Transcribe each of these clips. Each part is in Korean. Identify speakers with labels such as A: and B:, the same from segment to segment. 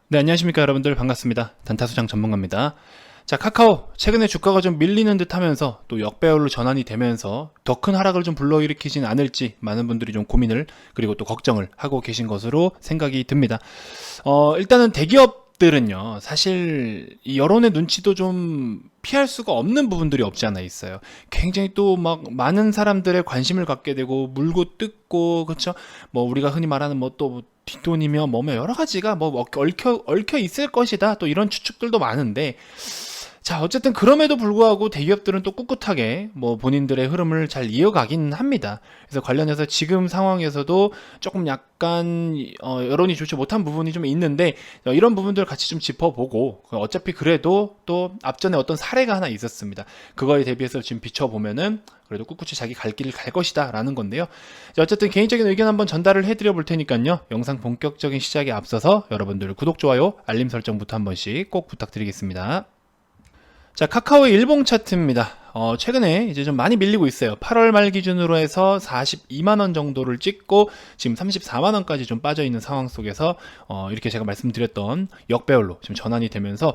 A: 네, 안녕하십니까 여러분들. 반갑습니다. 단타수장 전문가입니다. 자, 카카오 최근에 주가가 좀 밀리는 듯 하면서 또 역배열로 전환이 되면서 더 큰 하락을 좀 불러일으키진 않을지 많은 분들이 좀 고민을 그리고 또 걱정을 하고 계신 것으로 생각이 듭니다. 일단은 대기업들은요, 사실 이 여론의 눈치도 좀 피할 수가 없는 부분들이 없지 않아 있어요. 굉장히 또 막 많은 사람들의 관심을 갖게 되고 물고 뜯고, 그렇죠? 뭐 우리가 흔히 말하는 뭐 또 뒷돈이며 뭐며 여러 가지가 뭐 얽혀 있을 것이다, 또 이런 추측들도 많은데, 자, 어쨌든 그럼에도 불구하고 대기업들은 또 꿋꿋하게 뭐 본인들의 흐름을 잘 이어가긴 합니다. 그래서 관련해서 지금 상황에서도 조금 약간 여론이 좋지 못한 부분이 좀 있는데, 이런 부분들을 같이 좀 짚어보고, 어차피 그래도 또 앞전에 어떤 사례가 하나 있었습니다. 그거에 대비해서 지금 비춰보면은 그래도 꿋꿋이 자기 갈 길을 갈 것이다 라는 건데요. 자, 어쨌든 개인적인 의견 한번 전달을 해드려 볼 테니까요, 영상 본격적인 시작에 앞서서 여러분들 구독, 좋아요, 알림 설정부터 한 번씩 꼭 부탁드리겠습니다. 자, 카카오의 일봉 차트입니다. 최근에 이제 좀 많이 밀리고 있어요. 8월 말 기준으로 해서 42만원 정도를 찍고 지금 34만원까지 좀 빠져 있는 상황 속에서 이렇게 제가 말씀드렸던 역배열로 지금 전환이 되면서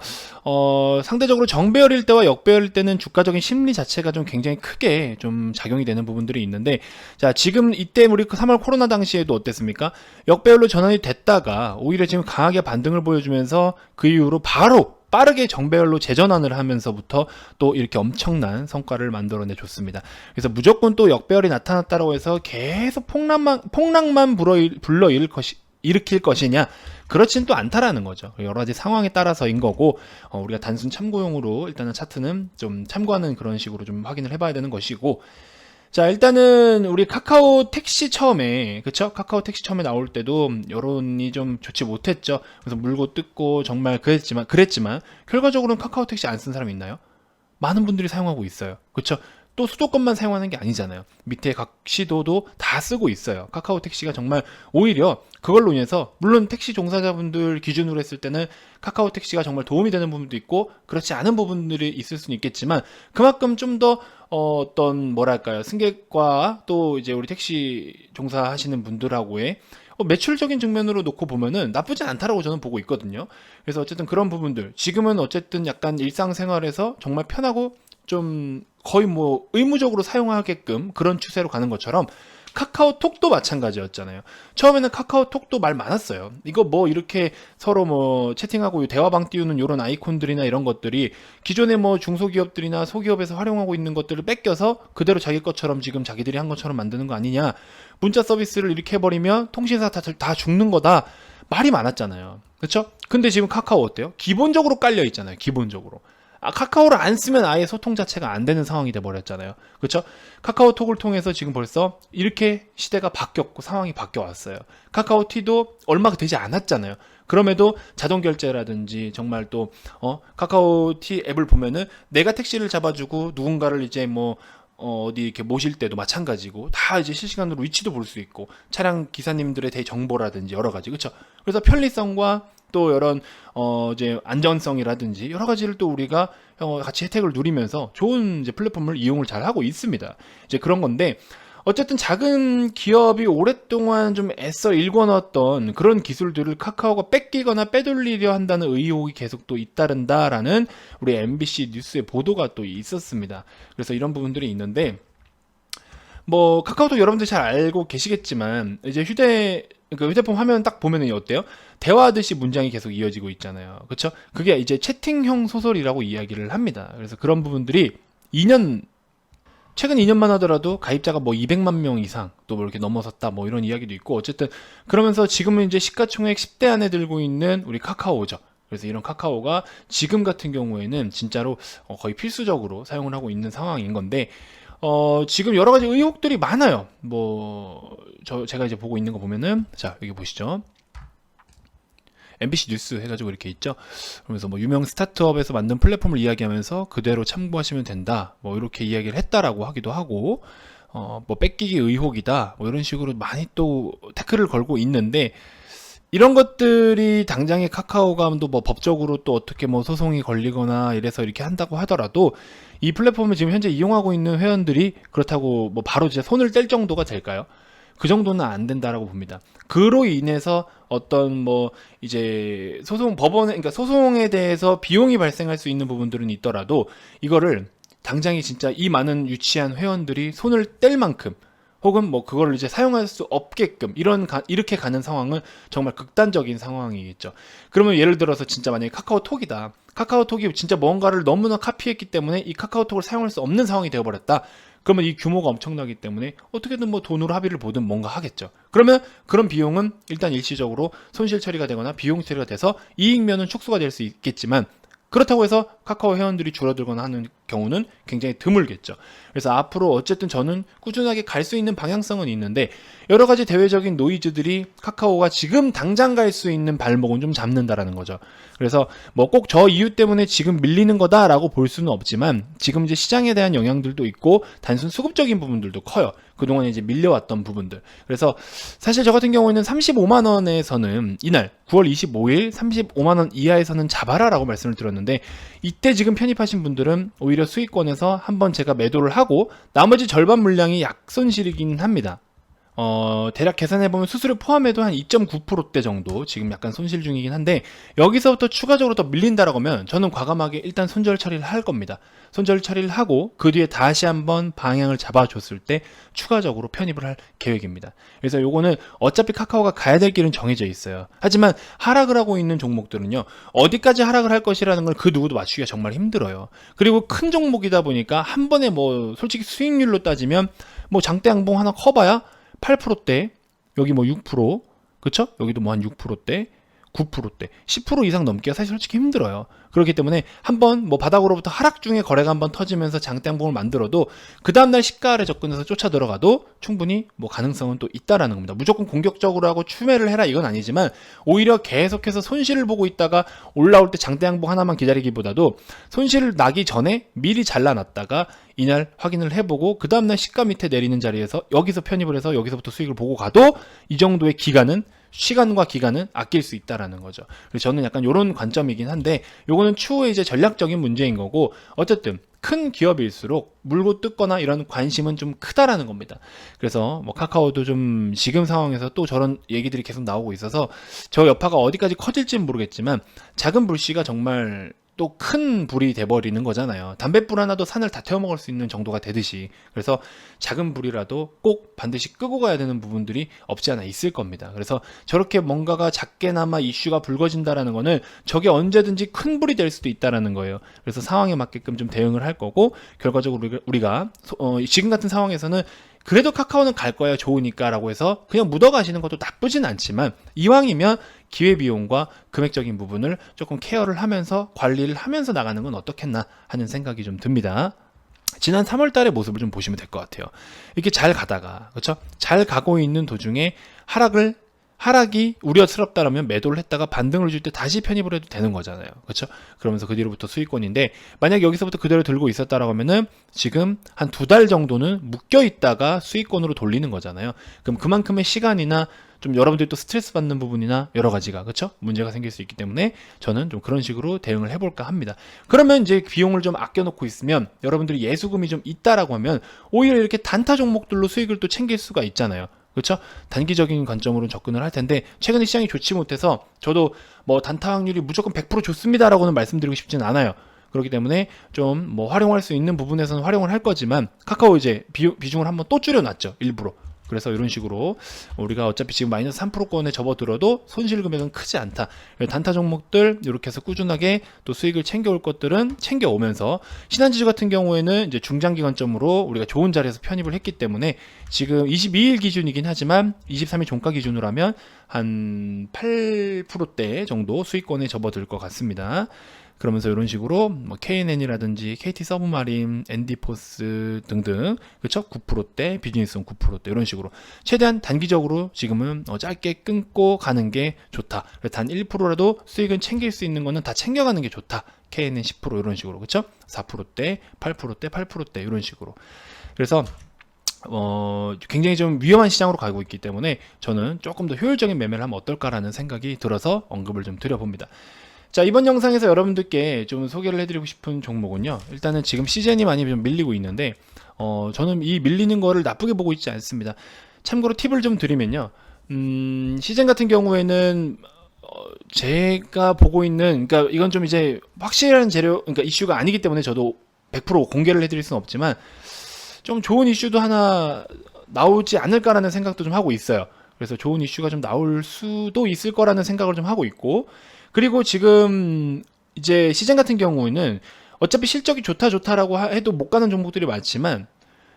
A: 상대적으로 정배열일 때와 역배열일 때는 주가적인 심리 자체가 좀 굉장히 크게 좀 작용이 되는 부분들이 있는데, 자, 지금 이때 우리 3월 코로나 당시에도 어땠습니까? 역배열로 전환이 됐다가 오히려 지금 강하게 반등을 보여주면서 그 이후로 바로 빠르게 정배열로 재전환을 하면서부터 또 이렇게 엄청난 성과를 만들어내 줬습니다. 그래서 무조건 또 역배열이 나타났다고 해서 계속 폭락만 일으킬 것이냐? 그렇진 또 않다라는 거죠. 여러 가지 상황에 따라서인 거고, 우리가 단순 참고용으로 일단은 차트는 좀 참고하는 그런 식으로 좀 확인을 해봐야 되는 것이고, 자, 일단은 우리 카카오 택시 처음에, 그쵸? 카카오 택시 처음에 나올 때도 여론이 좀 좋지 못했죠. 그래서 물고 뜯고 정말 그랬지만 결과적으로는 카카오 택시 안 쓴 사람이 있나요? 많은 분들이 사용하고 있어요. 그쵸? 또 수도권만 사용하는 게 아니잖아요. 밑에 각 시도도 다 쓰고 있어요. 카카오 택시가 정말 오히려 그걸로 인해서, 물론 택시 종사자분들 기준으로 했을 때는 카카오 택시가 정말 도움이 되는 부분도 있고 그렇지 않은 부분들이 있을 수는 있겠지만, 그만큼 좀 더 어떤 뭐랄까요, 승객과 또 이제 우리 택시 종사하시는 분들하고의 매출적인 측면으로 놓고 보면은 나쁘지 않다라고 저는 보고 있거든요. 그래서 어쨌든 그런 부분들, 지금은 어쨌든 약간 일상생활에서 정말 편하고 좀 거의 뭐 의무적으로 사용하게끔 그런 추세로 가는 것처럼 카카오톡도 마찬가지였잖아요. 처음에는 카카오톡도 말 많았어요. 이거 뭐 이렇게 서로 뭐 채팅하고 대화방 띄우는 이런 아이콘들이나 이런 것들이 기존의 뭐 중소기업들이나 소기업에서 활용하고 있는 것들을 뺏겨서 그대로 자기 것처럼 지금 자기들이 한 것처럼 만드는 거 아니냐. 문자 서비스를 이렇게 해버리면 통신사 다 죽는 거다. 말이 많았잖아요. 그렇죠? 근데 지금 카카오 어때요? 기본적으로 깔려 있잖아요. 기본적으로. 카카오를 안 쓰면 아예 소통 자체가 안 되는 상황이 돼 버렸잖아요. 그렇죠? 카카오톡을 통해서 지금 벌써 이렇게 시대가 바뀌었고 상황이 바뀌어 왔어요. 카카오티도 얼마 되지 않았잖아요. 그럼에도 자동 결제라든지 정말 또 카카오티 앱을 보면은 내가 택시를 잡아주고 누군가를 이제 뭐 어디 이렇게 모실 때도 마찬가지고, 다 이제 실시간으로 위치도 볼 수 있고 차량 기사님들의 대 정보라든지 여러 가지, 그렇죠? 그래서 편리성과 또 이런 이제 안전성이라든지 여러 가지를 또 우리가 같이 혜택을 누리면서 좋은 이제 플랫폼을 이용을 잘 하고 있습니다. 이제 그런 건데, 어쨌든 작은 기업이 오랫동안 좀 애써 일궈놨던 그런 기술들을 카카오가 뺏기거나 빼돌리려 한다는 의혹이 계속 또 잇따른다라는 우리 MBC 뉴스의 보도가 또 있었습니다. 그래서 이런 부분들이 있는데, 뭐 카카오톡 여러분들 잘 알고 계시겠지만 이제 휴대폰 화면 딱 보면은 어때요? 대화하듯이 문장이 계속 이어지고 있잖아요. 그렇죠? 그게 이제 채팅형 소설이라고 이야기를 합니다. 그래서 그런 부분들이 최근 2년만 하더라도 가입자가 뭐 200만 명 이상 또 뭐 이렇게 넘어섰다, 뭐 이런 이야기도 있고, 어쨌든 그러면서 지금은 이제 시가총액 10대 안에 들고 있는 우리 카카오죠. 그래서 이런 카카오가 지금 같은 경우에는 진짜로 거의 필수적으로 사용을 하고 있는 상황인 건데, 지금 여러 가지 의혹들이 많아요. 제가 이제 보고 있는 거 보면은, 자, 여기 보시죠. MBC 뉴스 해가지고 이렇게 있죠. 그러면서 뭐 유명 스타트업에서 만든 플랫폼을 이야기하면서 그대로 참고하시면 된다, 뭐 이렇게 이야기를 했다라고 하기도 하고, 뭐 뺏기기 의혹이다, 뭐 이런 식으로 많이 또 태클을 걸고 있는데, 이런 것들이 당장에 카카오가 또 뭐 법적으로 또 어떻게 뭐 소송이 걸리거나 이래서 이렇게 한다고 하더라도, 이 플랫폼을 지금 현재 이용하고 있는 회원들이 그렇다고 뭐 바로 이제 손을 뗄 정도가 될까요? 그 정도는 안 된다라고 봅니다. 그로 인해서 어떤 뭐 이제 그러니까 소송에 대해서 비용이 발생할 수 있는 부분들은 있더라도 이거를 당장에 진짜 이 많은 유치한 회원들이 손을 뗄 만큼 혹은 뭐 그거를 이제 사용할 수 없게끔 이렇게 가는 상황은 정말 극단적인 상황이겠죠. 그러면 예를 들어서 진짜 만약에 카카오톡이다. 카카오톡이 진짜 뭔가를 너무나 카피했기 때문에 이 카카오톡을 사용할 수 없는 상황이 되어버렸다. 그러면 이 규모가 엄청나기 때문에 어떻게든 뭐 돈으로 합의를 보든 뭔가 하겠죠. 그러면 그런 비용은 일단 일시적으로 손실 처리가 되거나 비용 처리가 돼서 이익면은 축소가 될 수 있겠지만 그렇다고 해서 카카오 회원들이 줄어들거나 하는 경우는 굉장히 드물겠죠. 그래서 앞으로 어쨌든 저는 꾸준하게 갈 수 있는 방향성은 있는데 여러 가지 대외적인 노이즈들이 카카오가 지금 당장 갈 수 있는 발목은 좀 잡는다라는 거죠. 그래서 뭐 꼭 저 이유 때문에 지금 밀리는 거다라고 볼 수는 없지만 지금 이제 시장에 대한 영향들도 있고 단순 수급적인 부분들도 커요. 그동안 이제 밀려왔던 부분들. 그래서 사실 저 같은 경우에는 35만 원에서는 이날 9월 25일 35만 원 이하에서는 잡아라라고 말씀을 드렸는데 이때 지금 편입하신 분들은 오히려 수익권에서 한번 제가 매도를 하고 나머지 절반 물량이 약손실이긴 합니다. 대략 계산해보면 수수료 포함해도 한 2.9%대 정도 지금 약간 손실 중이긴 한데 여기서부터 추가적으로 더 밀린다라고 하면 저는 과감하게 일단 손절 처리를 할 겁니다. 손절 처리를 하고 그 뒤에 다시 한번 방향을 잡아줬을 때 추가적으로 편입을 할 계획입니다. 그래서 요거는 어차피 카카오가 가야 될 길은 정해져 있어요. 하지만 하락을 하고 있는 종목들은요 어디까지 하락을 할 것이라는 걸 그 누구도 맞추기가 정말 힘들어요. 그리고 큰 종목이다 보니까 한 번에 뭐 솔직히 수익률로 따지면 뭐 장대 양봉 하나 커봐야 8%대, 여기 뭐 6%, 그쵸? 여기도 뭐 한 6%대, 9%대, 10% 이상 넘기가 사실 솔직히 힘들어요. 그렇기 때문에 한번 뭐 바닥으로부터 하락 중에 거래가 한번 터지면서 장대양봉을 만들어도 그 다음날 시가를 접근해서 쫓아 들어가도 충분히 뭐 가능성은 또 있다라는 겁니다. 무조건 공격적으로 하고 추매를 해라 이건 아니지만 오히려 계속해서 손실을 보고 있다가 올라올 때 장대양봉 하나만 기다리기보다도 손실을 나기 전에 미리 잘라놨다가 이날 확인을 해보고 그 다음날 시가 밑에 내리는 자리에서 여기서 편입을 해서 여기서부터 수익을 보고 가도 이 정도의 시간과 기간은 아낄 수 있다라는 거죠. 그래서 저는 약간 이런 관점이긴 한데 요거는 추후에 이제 전략적인 문제인 거고 어쨌든 큰 기업일수록 물고 뜯거나 이런 관심은 좀 크다라는 겁니다. 그래서 뭐 카카오도 좀 지금 상황에서 또 저런 얘기들이 계속 나오고 있어서 저 여파가 어디까지 커질지는 모르겠지만 작은 불씨가 정말 또 큰 불이 돼버리는 거잖아요. 담뱃불 하나도 산을 다 태워먹을 수 있는 정도가 되듯이. 그래서 작은 불이라도 꼭 반드시 끄고 가야 되는 부분들이 없지 않아 있을 겁니다. 그래서 저렇게 뭔가가 작게나마 이슈가 불거진다라는 거는 저게 언제든지 큰 불이 될 수도 있다라는 거예요. 그래서 상황에 맞게끔 좀 대응을 할 거고 결과적으로 우리가 지금 같은 상황에서는 그래도 카카오는 갈 거야 좋으니까 라고 해서 그냥 묻어가시는 것도 나쁘진 않지만 이왕이면 기회비용과 금액적인 부분을 조금 케어를 하면서 관리를 하면서 나가는 건 어떻겠나 하는 생각이 좀 듭니다. 지난 3월 달의 모습을 좀 보시면 될 것 같아요. 이렇게 잘 가다가 그렇죠? 잘 가고 있는 도중에 하락이 우려스럽다라면 매도를 했다가 반등을 줄 때 다시 편입을 해도 되는 거잖아요. 그렇죠? 그러면서 그 뒤로부터 수익권인데 만약 여기서부터 그대로 들고 있었다라고 하면은 지금 한 2달 정도는 묶여 있다가 수익권으로 돌리는 거잖아요. 그럼 그만큼의 시간이나 좀 여러분들이 또 스트레스 받는 부분이나 여러 가지가 그렇죠? 문제가 생길 수 있기 때문에 저는 좀 그런 식으로 대응을 해볼까 합니다. 그러면 이제 비용을 좀 아껴놓고 있으면 여러분들이 예수금이 좀 있다라고 하면 오히려 이렇게 단타 종목들로 수익을 또 챙길 수가 있잖아요. 그렇죠? 단기적인 관점으로 접근을 할 텐데 최근에 시장이 좋지 못해서 저도 뭐 단타 확률이 무조건 100% 좋습니다라고는 말씀드리고 싶지는 않아요. 그렇기 때문에 좀 뭐 활용할 수 있는 부분에서는 활용을 할 거지만 카카오 이제 비중을 한번 또 줄여놨죠. 일부러. 그래서 이런 식으로 우리가 어차피 지금 마이너스 3%권에 접어들어도 손실 금액은 크지 않다. 단타 종목들 이렇게 해서 꾸준하게 또 수익을 챙겨올 것들은 챙겨오면서 신한지주 같은 경우에는 이제 중장기 관점으로 우리가 좋은 자리에서 편입을 했기 때문에 지금 22일 기준이긴 하지만 23일 종가 기준으로 하면 한 8%대 정도 수익권에 접어들 것 같습니다. 그러면서 이런 식으로 뭐 KNN이라든지 KT 서브마린, 엔디포스 등등 그렇죠? 9%대, 비즈니스온 9%대 이런 식으로 최대한 단기적으로 지금은 짧게 끊고 가는 게 좋다. 단 1%라도 수익은 챙길 수 있는 거는 다 챙겨가는 게 좋다. KNN 10% 이런 식으로 그렇죠? 4%대, 8%대, 8%대 이런 식으로. 그래서 굉장히 좀 위험한 시장으로 가고 있기 때문에 저는 조금 더 효율적인 매매를 하면 어떨까라는 생각이 들어서 언급을 좀 드려봅니다. 자, 이번 영상에서 여러분들께 좀 소개를 해드리고 싶은 종목은요. 일단은 지금 시즌이 많이 좀 밀리고 있는데 저는 이 밀리는 거를 나쁘게 보고 있지 않습니다. 참고로 팁을 좀 드리면요. 시즌 같은 경우에는 제가 보고 있는, 그러니까 이건 좀 이제 확실한 재료, 그러니까 이슈가 아니기 때문에 저도 100% 공개를 해드릴 수는 없지만 좀 좋은 이슈도 하나 나오지 않을까라는 생각도 좀 하고 있어요. 그래서 좋은 이슈가 좀 나올 수도 있을 거라는 생각을 좀 하고 있고, 그리고 지금 이제 시즌 같은 경우에는 어차피 실적이 좋다라고 해도 못 가는 종목들이 많지만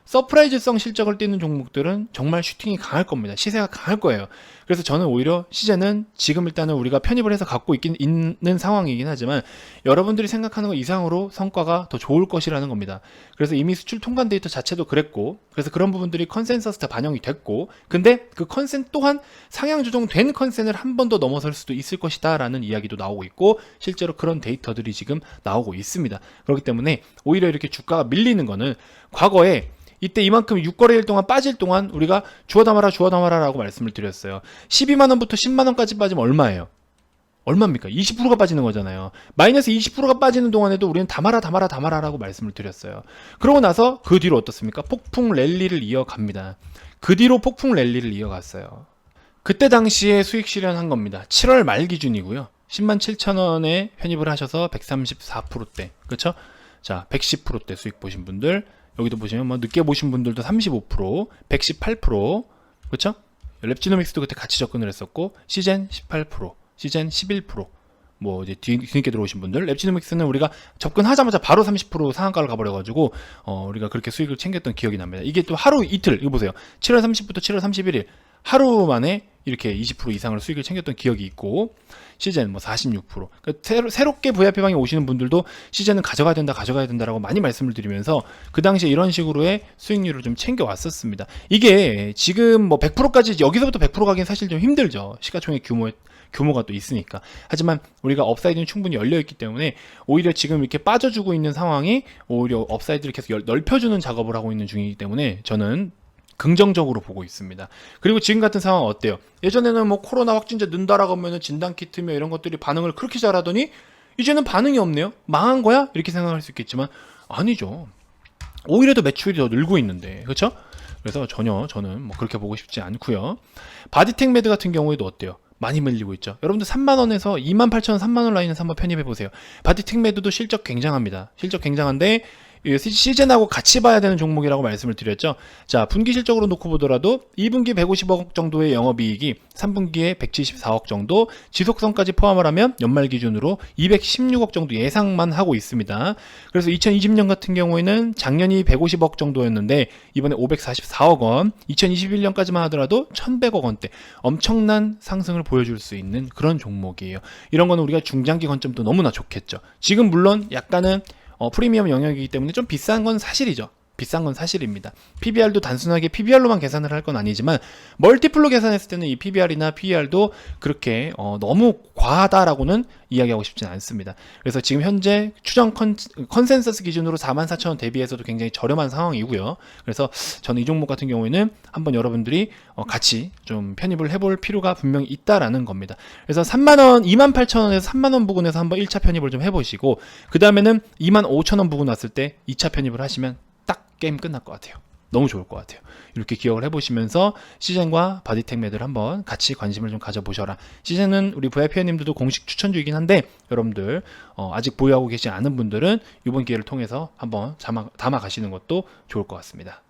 A: 서프라이즈성 실적을 띠는 종목들은 정말 슈팅이 강할 겁니다. 시세가 강할 거예요. 그래서 저는 오히려 시제는 지금 일단은 우리가 편입을 해서 갖고 있는 상황이긴 하지만 여러분들이 생각하는 것 이상으로 성과가 더 좋을 것이라는 겁니다. 그래서 이미 수출 통관 데이터 자체도 그랬고, 그래서 그런 부분들이 컨센서스 다 반영이 됐고, 근데 그 컨센 또한 상향 조정된 컨센을 한 번 더 넘어설 수도 있을 것이다 라는 이야기도 나오고 있고, 실제로 그런 데이터들이 지금 나오고 있습니다. 그렇기 때문에 오히려 이렇게 주가가 밀리는 거는 과거에 이때 이만큼 6거래일 동안 빠질 동안 우리가 주워 담아라 라고 말씀을 드렸어요. 12만원부터 10만원까지 빠지면 얼마예요? 얼마입니까? 20%가 빠지는 거잖아요. 마이너스 20%가 빠지는 동안에도 우리는 담아라 라고 말씀을 드렸어요. 그러고 나서 그 뒤로 어떻습니까? 폭풍 랠리를 이어갑니다. 그 뒤로 폭풍 랠리를 이어갔어요. 그때 당시에 수익 실현한 겁니다. 7월 말 기준이고요. 107,000원에 편입을 하셔서 134%대, 그렇죠? 자, 110%대 수익 보신 분들, 여기도 보시면 뭐 늦게 보신 분들도 35%, 118%, 그렇죠? 랩지노믹스도 그때 같이 접근을 했었고, 시젠 18%, 시젠 11%. 뭐 이제 뒤늦게 들어오신 분들, 랩지노믹스는 우리가 접근하자마자 바로 30% 상한가를 가버려가지고 우리가 그렇게 수익을 챙겼던 기억이 납니다. 이게 또 하루 이틀, 이거 보세요. 7월 30부터 7월 31일 하루 만에 이렇게 20% 이상을 수익을 챙겼던 기억이 있고, 시즌 뭐 46%. 그러니까 새롭게 VIP방에 오시는 분들도 시즌은 가져가야 된다라고 많이 말씀을 드리면서 그 당시에 이런 식으로의 수익률을 좀 챙겨왔었습니다. 이게 지금 뭐 100%까지 여기서부터 100% 가긴 사실 좀 힘들죠. 시가총액 규모가 또 있으니까. 하지만 우리가 업사이드는 충분히 열려있기 때문에 오히려 지금 이렇게 빠져주고 있는 상황이 오히려 업사이드를 계속 넓혀주는 작업을 하고 있는 중이기 때문에 저는 긍정적으로 보고 있습니다. 그리고 지금 같은 상황 어때요? 예전에는 뭐 코로나 확진자 는다라고 하면은 진단키트며 이런 것들이 반응을 그렇게 잘하더니 이제는 반응이 없네요? 망한 거야? 이렇게 생각할 수 있겠지만 아니죠. 오히려 더 매출이 더 늘고 있는데, 그렇죠? 그래서 전혀 저는 뭐 그렇게 보고 싶지 않고요. 바디텍 매드 같은 경우에도 어때요? 많이 밀리고 있죠. 여러분들 3만원에서 28,000원, 3만원 라인에서 한번 편입해보세요. 바디텍 매드도 실적 굉장합니다. 실적 굉장한데 시즌하고 같이 봐야 되는 종목이라고 말씀을 드렸죠. 자, 분기 실적으로 놓고 보더라도 2분기 150억 정도의 영업이익이 3분기에 174억 정도, 지속성까지 포함을 하면 연말 기준으로 216억 정도 예상만 하고 있습니다. 그래서 2020년 같은 경우에는 작년이 150억 정도였는데 이번에 544억 원, 2021년까지만 하더라도 1100억 원대 엄청난 상승을 보여줄 수 있는 그런 종목이에요. 이런 거는 우리가 중장기 관점도 너무나 좋겠죠. 지금 물론 약간은 프리미엄 영역이기 때문에 좀 비싼 건 사실이죠. 비싼 건 사실입니다. PBR도 단순하게 PBR로만 계산을 할 건 아니지만 멀티플로 계산했을 때는 이 PBR이나 PER도 그렇게 너무 과하다라고는 이야기하고 싶지는 않습니다. 그래서 지금 현재 추정 컨센서스 기준으로 44,000원 대비해서도 굉장히 저렴한 상황이고요. 그래서 저는 이 종목 같은 경우에는 한번 여러분들이 같이 좀 편입을 해볼 필요가 분명히 있다라는 겁니다. 그래서 3만원, 28,000원에서 3만원 부근에서 한번 1차 편입을 좀 해보시고 그 다음에는 25,000원 부근 왔을 때 2차 편입을 하시면 딱 게임 끝날 것 같아요. 너무 좋을 것 같아요. 이렇게 기억을 해보시면서 시즌과 바디텍 매드를 한번 같이 관심을 좀 가져보셔라. 시즌은 우리 VIP님들도 공식 추천주이긴 한데 여러분들 아직 보유하고 계시지 않은 분들은 이번 기회를 통해서 한번 담아 가시는 것도 좋을 것 같습니다.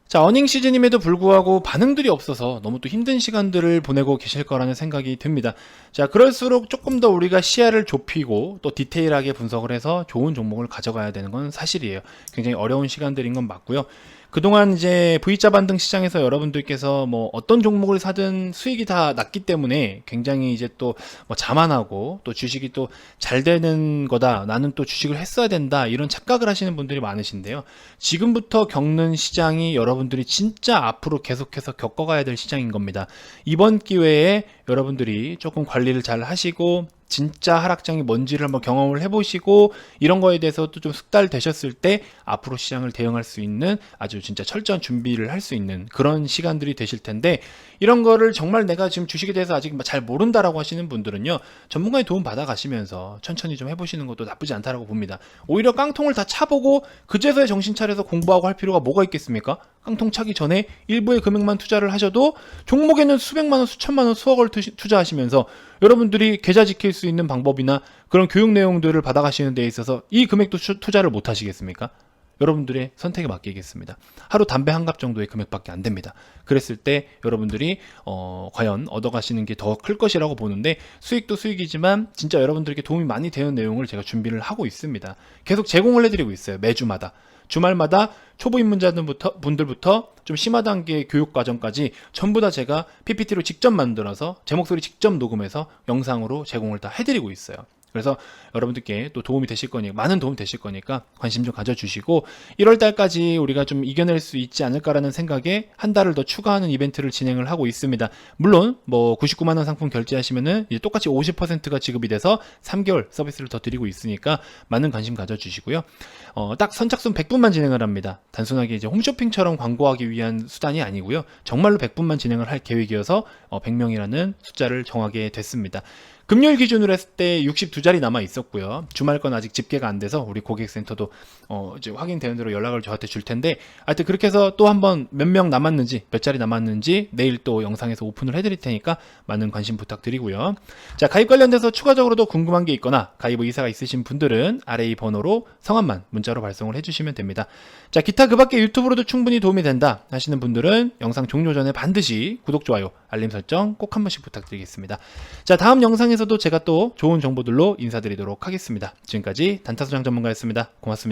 A: 자, 어닝 시즌임에도 불구하고 반응들이 없어서 너무 또 힘든 시간들을 보내고 계실 거라는 생각이 듭니다. 자, 그럴수록 조금 더 우리가 시야를 좁히고 또 디테일하게 분석을 해서 좋은 종목을 가져가야 되는 건 사실이에요. 굉장히 어려운 시간들인 건 맞고요. 그동안 이제 V자 반등 시장에서 여러분들께서 뭐 어떤 종목을 사든 수익이 다 났기 때문에 굉장히 이제 또 뭐 자만하고 또 주식이 또 잘 되는 거다, 나는 또 주식을 했어야 된다, 이런 착각을 하시는 분들이 많으신데요. 지금부터 겪는 시장이 여러분들이 진짜 앞으로 계속해서 겪어가야 될 시장인 겁니다. 이번 기회에 여러분들이 조금 관리를 잘 하시고 진짜 하락장이 뭔지를 한번 경험을 해보시고 이런 거에 대해서 또 좀 숙달되셨을 때 앞으로 시장을 대응할 수 있는 아주 진짜 철저한 준비를 할 수 있는 그런 시간들이 되실 텐데, 이런 거를 정말 내가 지금 주식에 대해서 아직 잘 모른다라고 하시는 분들은요, 전문가의 도움 받아 가시면서 천천히 좀 해보시는 것도 나쁘지 않다라고 봅니다. 오히려 깡통을 다 차보고 그제서야 정신 차려서 공부하고 할 필요가 뭐가 있겠습니까? 깡통 차기 전에 일부의 금액만 투자를 하셔도 종목에는 수백만 원, 수천만 원, 수억을 투자하시면서 여러분들이 계좌 지킬 수 있는 방법이나 그런 교육 내용들을 받아가시는 데 있어서 이 금액도 투자를 못 하시겠습니까? 여러분들의 선택에 맡기겠습니다. 하루 담배 한 갑 정도의 금액밖에 안 됩니다. 그랬을 때 여러분들이 과연 얻어가시는 게 더 클 것이라고 보는데, 수익도 수익이지만 진짜 여러분들에게 도움이 많이 되는 내용을 제가 준비를 하고 있습니다. 계속 제공을 해드리고 있어요. 매주마다. 주말마다 초보 입문자분들부터 좀 심화 단계 교육 과정까지 전부 다 제가 PPT로 직접 만들어서 제 목소리 직접 녹음해서 영상으로 제공을 다 해드리고 있어요. 그래서 여러분들께 또 도움이 되실 거니까, 많은 도움이 되실 거니까 관심 좀 가져주시고, 1월 달까지 우리가 좀 이겨낼 수 있지 않을까라는 생각에 한 달을 더 추가하는 이벤트를 진행을 하고 있습니다. 물론 뭐 99만 원 상품 결제하시면은 이제 똑같이 50%가 지급이 돼서 3개월 서비스를 더 드리고 있으니까 많은 관심 가져주시고요. 딱 선착순 100분만 진행을 합니다. 단순하게 이제 홈쇼핑처럼 광고하기 위한 수단이 아니고요. 정말로 100분만 진행을 할 계획이어서 100명이라는 숫자를 정하게 됐습니다. 금요일 기준으로 했을 때 62자리 남아 있었고요. 주말 건 아직 집계가 안 돼서 우리 고객센터도 이제 확인되는 대로 연락을 저한테 줄 텐데, 하여튼 그렇게 해서 또 한번 몇 명 남았는지, 몇 자리 남았는지 내일 또 영상에서 오픈을 해드릴 테니까 많은 관심 부탁드리고요. 자, 가입 관련돼서 추가적으로도 궁금한 게 있거나 가입 의사가 있으신 분들은 아래 이 번호로 성함만 문자로 발송을 해주시면 됩니다. 자, 기타 그 밖에 유튜브로도 충분히 도움이 된다 하시는 분들은 영상 종료 전에 반드시 구독, 좋아요, 알림 설정 꼭 한 번씩 부탁드리겠습니다. 자, 다음 영상에서도 제가 또 좋은 정보들로 인사드리도록 하겠습니다. 지금까지 단타소장 전문가였습니다. 고맙습니다.